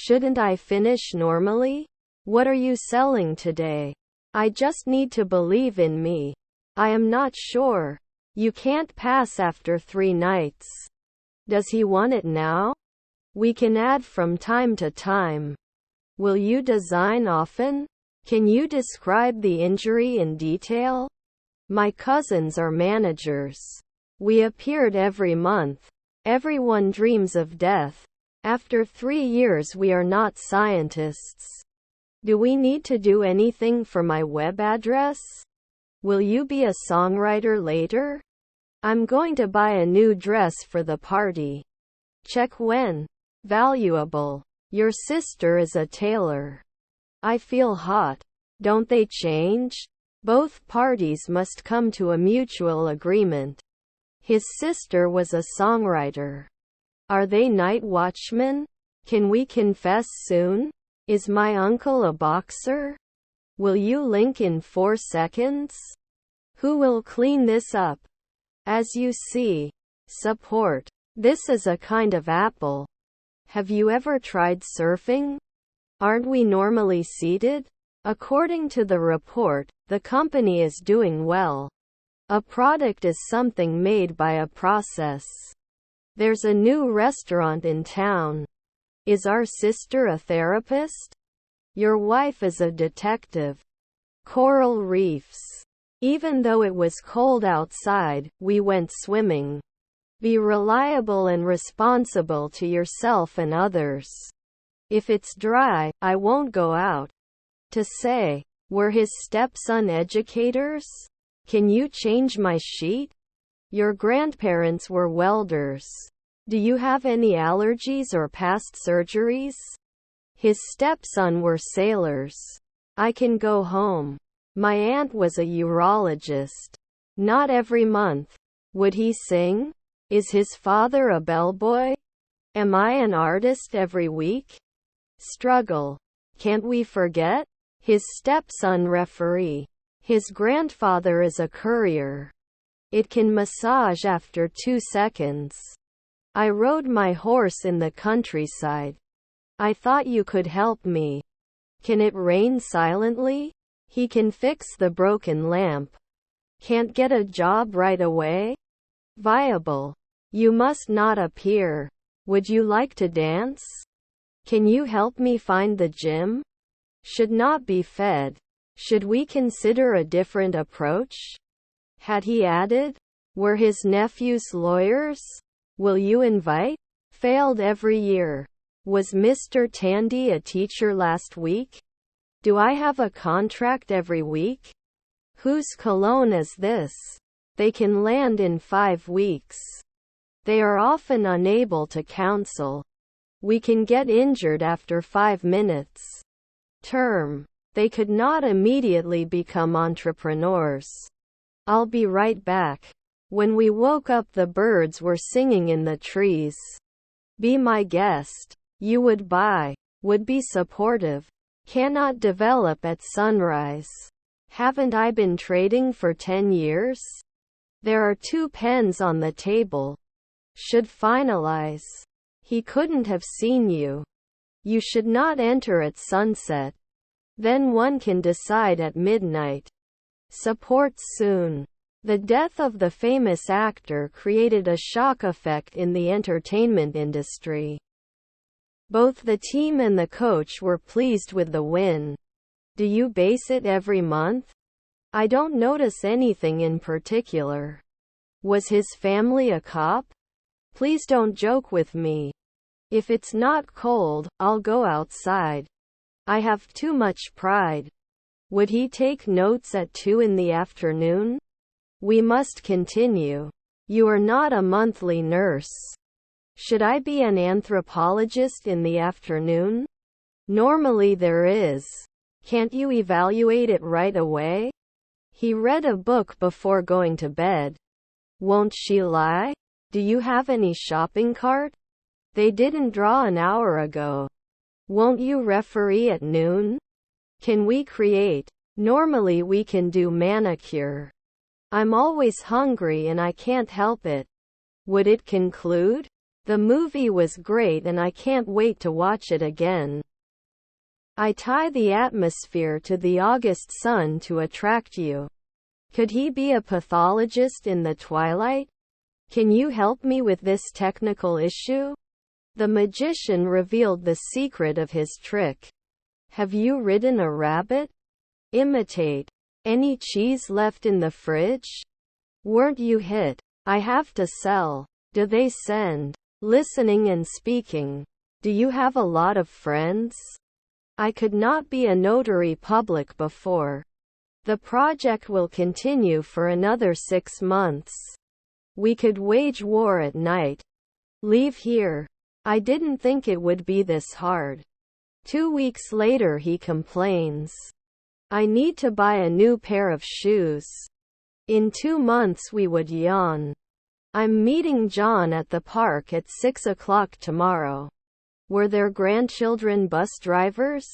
Shouldn't I finish normally? What are you selling today? I just need to believe in me. I am not sure. You can't pass after 3 nights. Does he want it now? We can add from time to time. Will you design often? Can you describe the injury in detail? My cousins are managers. We appeared every month. Everyone dreams of death. After 3 years we are not scientists. Do we need to do anything for my web address? Will you be a songwriter later? I'm going to buy a new dress for the party. Check when. Valuable. Your sister is a tailor. I feel hot. Don't they change? Both parties must come to a mutual agreement. His sister was a songwriter. Are they night watchmen? Can we confess soon? Is my uncle a boxer? Will you link in 4 seconds? Who will clean this up? As you see. Support. This is a kind of apple. Have you ever tried surfing? Aren't we normally seated? According to the report, the company is doing well. A product is something made by a process. There's a new restaurant in town. Is our sister a therapist? Your wife is a detective. Coral reefs. Even though it was cold outside, we went swimming. Be reliable and responsible to yourself and others. If it's dry, I won't go out. To say, were his stepson educators? Can you change my sheet? Your grandparents were welders. Do you have any allergies or past surgeries? His stepson were sailors. I can go home. My aunt was a urologist. Not every month. Would he sing? Is his father a bellboy? Am I an artist every week? Struggle. Can't we forget? His stepson referee. His grandfather is a courier. It can massage after 2 seconds. I rode my horse in the countryside. I thought you could help me. Can it rain silently? He can fix the broken lamp. Can't get a job right away? Viable. You must not appear. Would you like to dance? Can you help me find the gym? Should not be fed. Should we consider a different approach? Had he added? Were his nephews lawyers? Will you invite? Failed every year. Was Mr. Tandy a teacher last week? Do I have a contract every week? Whose cologne is this? They can land in 5 weeks. They are often unable to counsel. We can get injured after 5 minutes. Term. They could not immediately become entrepreneurs. I'll be right back. When we woke up, the birds were singing in the trees. Be my guest. You would buy. Would be supportive. Cannot develop at sunrise. Haven't I been trading for 10 years? There are 2 pens on the table. Should finalize. He couldn't have seen you. You should not enter at sunset. Then one can decide at midnight. Support soon. The death of the famous actor created a shock effect in the entertainment industry. Both the team and the coach were pleased with the win. Do you base it every month? I don't notice anything in particular. Was his family a cop? Please don't joke with me. If it's not cold, I'll go outside. I have too much pride. Would he take notes at 2 in the afternoon? We must continue. You are not a monthly nurse. Should I be an anthropologist in the afternoon? Normally there is. Can't you evaluate it right away? He read a book before going to bed. Won't she lie? Do you have any shopping cart? They didn't draw an hour ago. Won't you referee at noon? Can we create? Normally we can do manicure. I'm always hungry and I can't help it. Would it conclude? The movie was great and I can't wait to watch it again. I tie the atmosphere to the August sun to attract you. Could he be a pathologist in the twilight? Can you help me with this technical issue? The magician revealed the secret of his trick. Have you ridden a rabbit? Imitate. Any cheese left in the fridge? Weren't you hit? I have to sell. Do they send? Listening and speaking. Do you have a lot of friends? I could not be a notary public before. The project will continue for another 6 months. We could wage war at night. Leave here. I didn't think it would be this hard. 2 weeks later he complains. I need to buy a new pair of shoes. In 2 months we would yawn. I'm meeting John at the park at 6 o'clock tomorrow. Were their grandchildren bus drivers?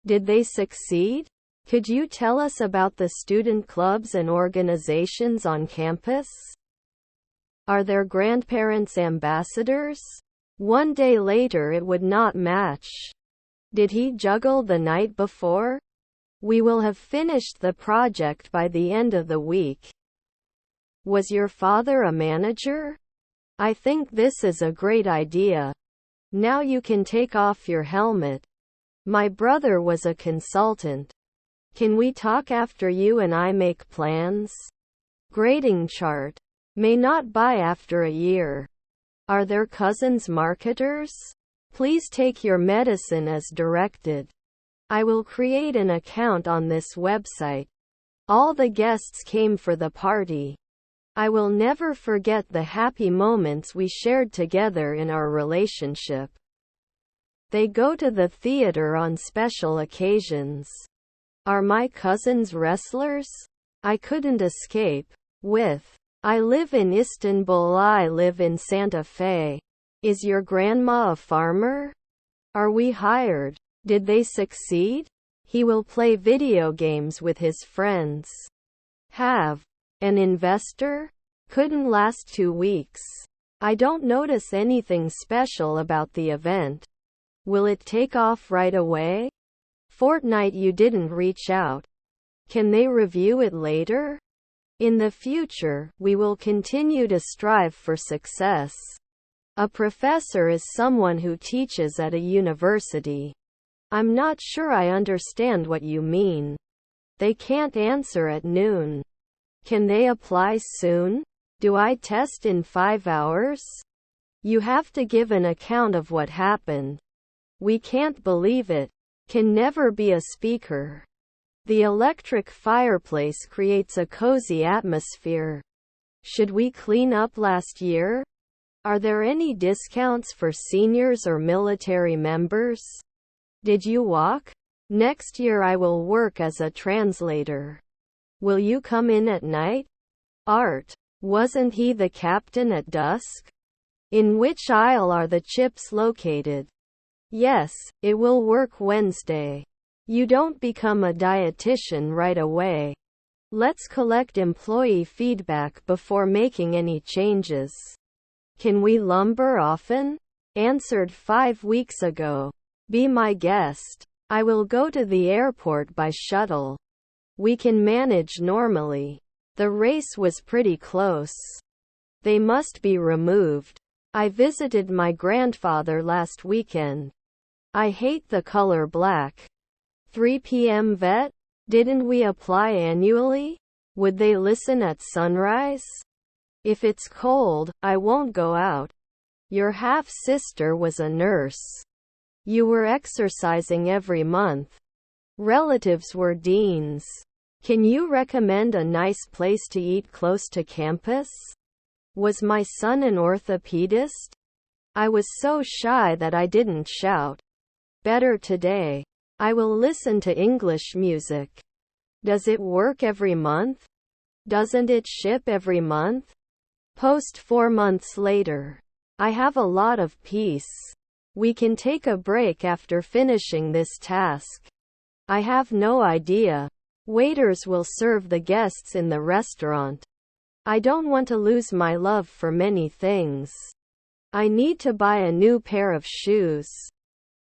Did they succeed? Could you tell us about the student clubs and organizations on campus? Are their grandparents ambassadors? 1 day later it would not match. Did he juggle the night before? We will have finished the project by the end of the week. Was your father a manager? I think this is a great idea. Now you can take off your helmet. My brother was a consultant. Can we talk after you and I make plans? Grading chart. May not buy after a year. Are their cousins marketers? Please take your medicine as directed. I will create an account on this website. All the guests came for the party. I will never forget the happy moments we shared together in our relationship. They go to the theater on special occasions. Are my cousins wrestlers? I couldn't escape. With I live in Istanbul, I live in Santa Fe. Is your grandma a farmer? Are we hired? Did they succeed? He will play video games with his friends. Have an investor? Couldn't last 2 weeks. I don't notice anything special about the event. Will it take off right away? Fortnight you didn't reach out. Can they review it later? In the future, we will continue to strive for success. A professor is someone who teaches at a university. I'm not sure I understand what you mean. They can't answer at noon. Can they apply soon? Do I test in 5 hours? You have to give an account of what happened. We can't believe it. Can never be a speaker. The electric fireplace creates a cozy atmosphere. Should we clean up last year? Are there any discounts for seniors or military members? Did you walk? Next year I will work as a translator. Will you come in at night? Art. Wasn't he the captain at dusk? In which aisle are the chips located? Yes, it will work Wednesday. You don't become a dietitian right away. Let's collect employee feedback before making any changes. Can we lumber often? Answered 5 weeks ago. Be my guest. I will go to the airport by shuttle. We can manage normally. The race was pretty close. They must be removed. I visited my grandfather last weekend. I hate the color black. 3 p.m. vet? Didn't we apply annually? Would they listen at sunrise? If it's cold, I won't go out. Your half-sister was a nurse. You were exercising every month. Relatives were deans. Can you recommend a nice place to eat close to campus? Was my son an orthopedist? I was so shy that I didn't shout. Better today. I will listen to English music. Does it work every month? Doesn't it ship every month? Post 4 months later. I have a lot of peace. We can take a break after finishing this task. I have no idea. Waiters will serve the guests in the restaurant. I don't want to lose my love for many things. I need to buy a new pair of shoes.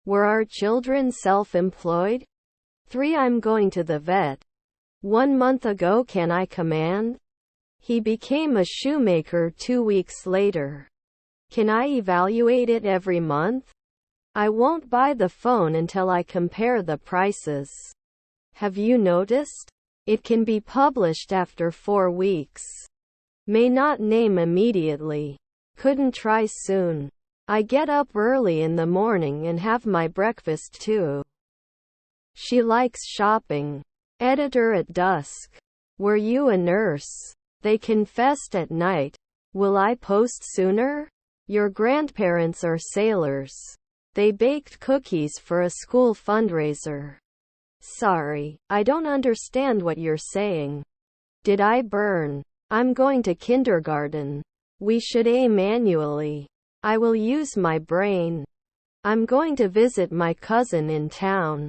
Were our children self-employed? 3. I'm going to the vet 1 month ago. Can I command? He became a shoemaker 2 weeks later. Can I evaluate it every month? I won't buy the phone until I compare the prices. Have you noticed? It can be published after 4 weeks. May not name immediately. Couldn't try soon. I get up early in the morning and have my breakfast too. She likes shopping. Editor at dusk. Were you a nurse? They confessed at night. Will I post sooner? Your grandparents are sailors. They baked cookies for a school fundraiser. Sorry, I don't understand what you're saying. Did I burn? I'm going to kindergarten. We should aim manually. I will use my brain. I'm going to visit my cousin in town.